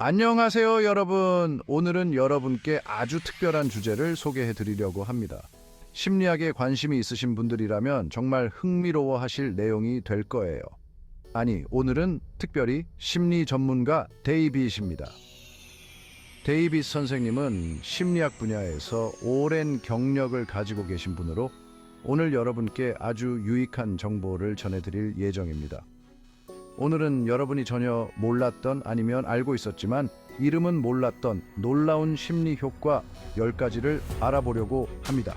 안녕하세요, 여러분. 오늘은 여러분께 아주 특별한 주제를 소개해 드리려고 합니다. 심리학에 관심이 있으신 분들이라면 정말 흥미로워 하실 내용이 될 거예요. 아니, 오늘은 특별히 심리 전문가 데이빗입니다. 데이빗 선생님은 심리학 분야에서 오랜 경력을 가지고 계신 분으로 오늘 여러분께 아주 유익한 정보를 전해드릴 예정입니다. 오늘은 여러분이 전혀 몰랐던 아니면 알고 있었지만 이름은 몰랐던 놀라운 심리 효과 10가지를 알아보려고 합니다.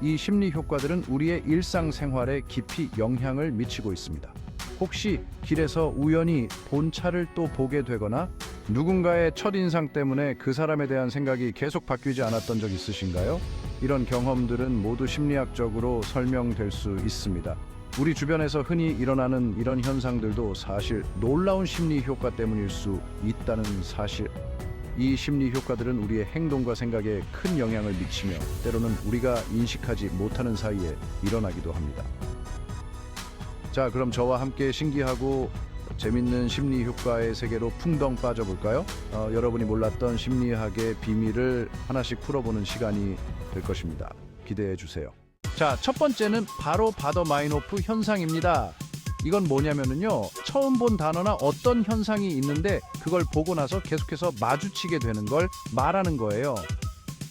이 심리 효과들은 우리의 일상생활에 깊이 영향을 미치고 있습니다. 혹시 길에서 우연히 본 차를 또 보게 되거나 누군가의 첫인상 때문에 그 사람에 대한 생각이 계속 바뀌지 않았던 적 있으신가요? 이런 경험들은 모두 심리학적으로 설명될 수 있습니다. 우리 주변에서 흔히 일어나는 이런 현상들도 사실 놀라운 심리 효과 때문일 수 있다는 사실. 이 심리 효과들은 우리의 행동과 생각에 큰 영향을 미치며 때로는 우리가 인식하지 못하는 사이에 일어나기도 합니다. 자, 그럼 저와 함께 신기하고 재밌는 심리 효과의 세계로 풍덩 빠져볼까요? 여러분이 몰랐던 심리학의 비밀을 하나씩 풀어보는 시간이 될 것입니다. 기대해 주세요. 자, 첫 번째는 바로 바더-마인호프 현상입니다. 이건 뭐냐면요, 처음 본 단어나 어떤 현상이 있는데 그걸 보고 나서 계속해서 마주치게 되는 걸 말하는 거예요.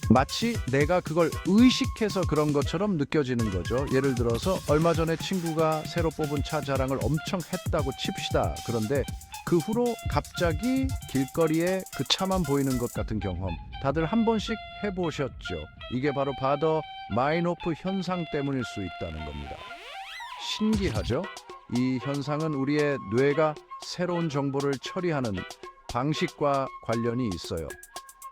마치 내가 그걸 의식해서 그런 것처럼 느껴지는 거죠. 예를 들어서 얼마 전에 친구가 새로 뽑은 차 자랑을 엄청 했다고 칩시다. 그런데 그 후로 갑자기 길거리에 그 차만 보이는 것 같은 경험, 다들 한 번씩 해보셨죠? 이게 바로 바더-마인호프 현상 때문일 수 있다는 겁니다. 신기하죠? 이 현상은 우리의 뇌가 새로운 정보를 처리하는 방식과 관련이 있어요.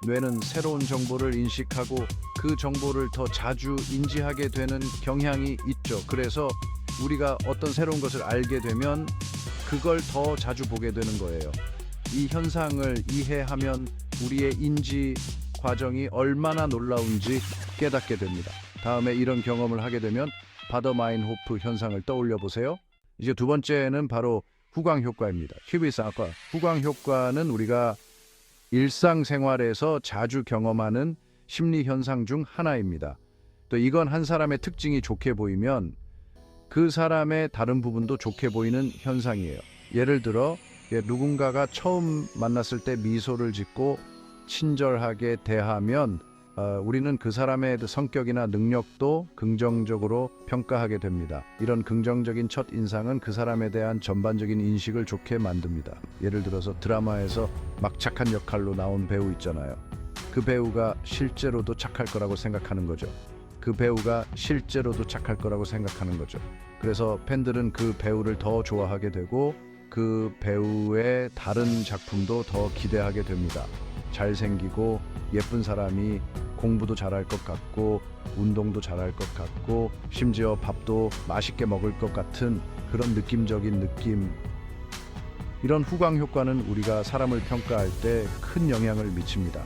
뇌는 새로운 정보를 인식하고 그 정보를 더 자주 인지하게 되는 경향이 있죠. 그래서 우리가 어떤 새로운 것을 알게 되면 그걸 더 자주 보게 되는 거예요. 이 현상을 이해하면 우리의 인지 과정이 얼마나 놀라운지 깨닫게 됩니다. 다음에 이런 경험을 하게 되면 바더-마인호프 현상을 떠올려 보세요. 이제 두 번째는 바로 후광 효과입니다. 히비사과. 후광 효과는 우리가 일상생활에서 자주 경험하는 심리 현상 중 하나입니다. 또 이건 한 사람의 특징이 좋게 보이면 그 사람의 다른 부분도 좋게 보이는 현상이에요. 예를 들어 누군가가 처음 만났을 때 미소를 짓고 친절하게 대하면 우리는 그 사람의 성격이나 능력도 긍정적으로 평가하게 됩니다. 이런 긍정적인 첫인상은 그 사람에 대한 전반적인 인식을 좋게 만듭니다. 예를 들어서 드라마에서 막 착한 역할로 나온 배우 있잖아요. 그 배우가 실제로도 착할 거라고 생각하는 거죠. 그 배우가 실제로도 착할 거라고 생각하는 거죠. 그래서 팬들은 그 배우를 더 좋아하게 되고 그 배우의 다른 작품도 더 기대하게 됩니다. 잘생기고 예쁜 사람이 공부도 잘할 것 같고 운동도 잘할 것 같고 심지어 밥도 맛있게 먹을 것 같은 그런 느낌적인 느낌. 이런 후광 효과는 우리가 사람을 평가할 때 큰 영향을 미칩니다.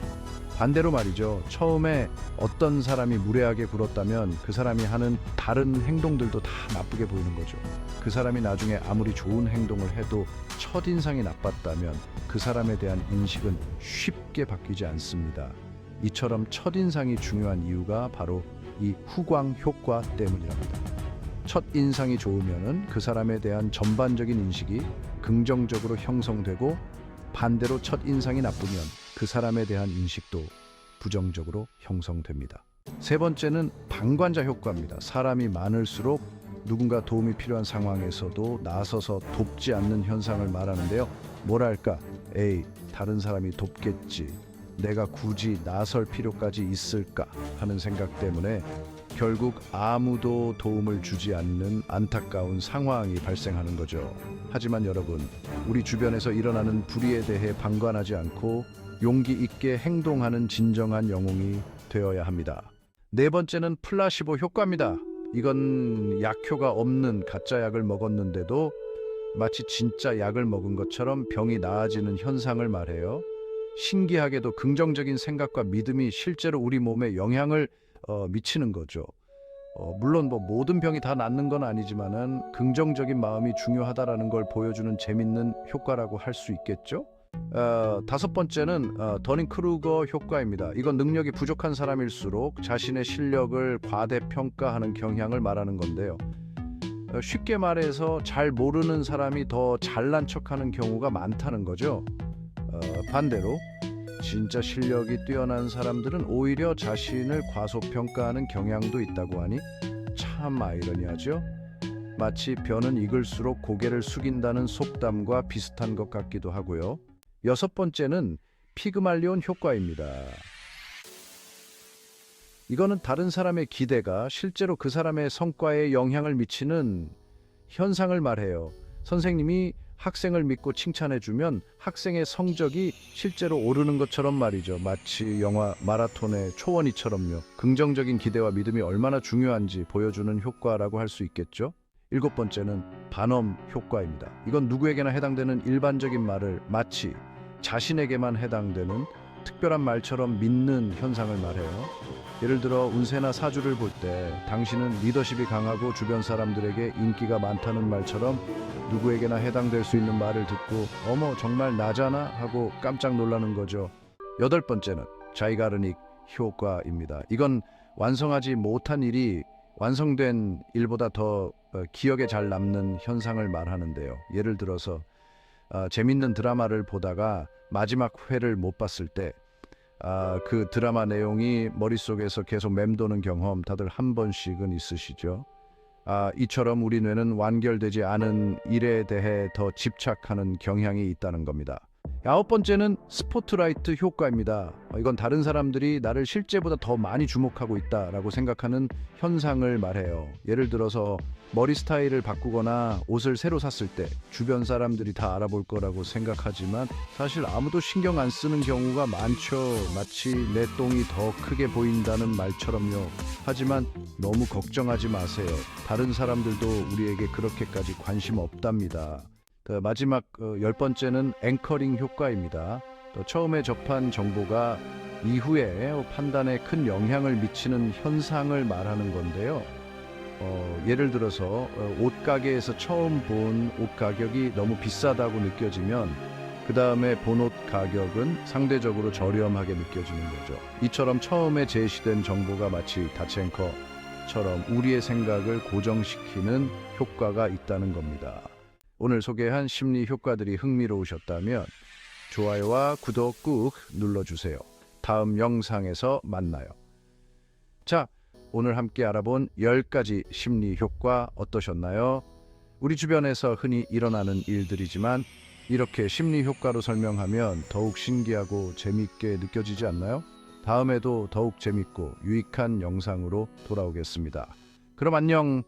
반대로 말이죠. 처음에 어떤 사람이 무례하게 굴었다면 그 사람이 하는 다른 행동들도 다 나쁘게 보이는 거죠. 그 사람이 나중에 아무리 좋은 행동을 해도 첫인상이 나빴다면 그 사람에 대한 인식은 쉽게 바뀌지 않습니다. 이처럼 첫인상이 중요한 이유가 바로 이 후광 효과 때문이랍니다. 첫인상이 좋으면은 그 사람에 대한 전반적인 인식이 긍정적으로 형성되고 반대로 첫인상이 나쁘면 그 사람에 대한 인식도 부정적으로 형성됩니다. 세 번째는 방관자 효과입니다. 사람이 많을수록 누군가 도움이 필요한 상황에서도 나서서 돕지 않는 현상을 말하는데요. 뭐랄까, 에이, 다른 사람이 돕겠지. 내가 굳이 나설 필요까지 있을까 하는 생각 때문에 결국 아무도 도움을 주지 않는 안타까운 상황이 발생하는 거죠. 하지만 여러분, 우리 주변에서 일어나는 불의에 대해 방관하지 않고 용기 있게 행동하는 진정한 영웅이 되어야 합니다. 네 번째는 플라시보 효과입니다. 이건 약효가 없는 가짜 약을 먹었는데도 마치 진짜 약을 먹은 것처럼 병이 나아지는 현상을 말해요. 신기하게도 긍정적인 생각과 믿음이 실제로 우리 몸에 영향을 미치는 거죠. 물론 모든 병이 다 낫는 건 아니지만은 긍정적인 마음이 중요하다라는 걸 보여주는 재밌는 효과라고 할 수 있겠죠? 다섯 번째는 더닝 크루거 효과입니다. 이건 능력이 부족한 사람일수록 자신의 실력을 과대평가하는 경향을 말하는 건데요. 쉽게 말해서 잘 모르는 사람이 더 잘난 척하는 경우가 많다는 거죠. 반대로 진짜 실력이 뛰어난 사람들은 오히려 자신을 과소평가하는 경향도 있다고 하니 참 아이러니하죠. 마치 벼는 익을수록 고개를 숙인다는 속담과 비슷한 것 같기도 하고요. 여섯 번째는 피그말리온 효과입니다. 이거는 다른 사람의 기대가 실제로 그 사람의 성과에 영향을 미치는 현상을 말해요. 선생님이 학생을 믿고 칭찬해주면 학생의 성적이 실제로 오르는 것처럼 말이죠. 마치 영화 마라톤의 초원이처럼요. 긍정적인 기대와 믿음이 얼마나 중요한지 보여주는 효과라고 할 수 있겠죠. 일곱 번째는 반엄 효과입니다. 이건 누구에게나 해당되는 일반적인 말을 마치 자신에게만 해당되는 특별한 말처럼 믿는 현상을 말해요. 예를 들어 운세나 사주를 볼 때 당신은 리더십이 강하고 주변 사람들에게 인기가 많다는 말처럼 누구에게나 해당될 수 있는 말을 듣고 어머 정말 나잖아 하고 깜짝 놀라는 거죠. 여덟 번째는 자이가르닉 효과입니다. 이건 완성하지 못한 일이 완성된 일보다 더 기억에 잘 남는 현상을 말하는데요. 예를 들어서 재밌는 드라마를 보다가 마지막 회를 못 봤을 때 그 드라마 내용이 머릿속에서 계속 맴도는 경험 다들 한 번씩은 있으시죠? 이처럼 우리 뇌는 완결되지 않은 일에 대해 더 집착하는 경향이 있다는 겁니다. 아홉 번째는 스포트라이트 효과입니다. 이건 다른 사람들이 나를 실제보다 더 많이 주목하고 있다라고 생각하는 현상을 말해요. 예를 들어서 머리 스타일을 바꾸거나 옷을 새로 샀을 때 주변 사람들이 다 알아볼 거라고 생각하지만 사실 아무도 신경 안 쓰는 경우가 많죠. 마치 내 똥이 더 크게 보인다는 말처럼요. 하지만 너무 걱정하지 마세요. 다른 사람들도 우리에게 그렇게까지 관심 없답니다. 마지막 열 번째는 앵커링 효과입니다. 처음에 접한 정보가 이후에 판단에 큰 영향을 미치는 현상을 말하는 건데요. 예를 들어서 옷가게에서 처음 본 옷 가격이 너무 비싸다고 느껴지면 그 다음에 본 옷 가격은 상대적으로 저렴하게 느껴지는 거죠. 이처럼 처음에 제시된 정보가 마치 다첸커처럼 우리의 생각을 고정시키는 효과가 있다는 겁니다. 오늘 소개한 심리 효과들이 흥미로우셨다면 좋아요와 구독 꾹 눌러주세요. 다음 영상에서 만나요. 자, 오늘 함께 알아본 10가지 심리 효과 어떠셨나요? 우리 주변에서 흔히 일어나는 일들이지만 이렇게 심리 효과로 설명하면 더욱 신기하고 재미있게 느껴지지 않나요? 다음에도 더욱 재밌고 유익한 영상으로 돌아오겠습니다. 그럼 안녕!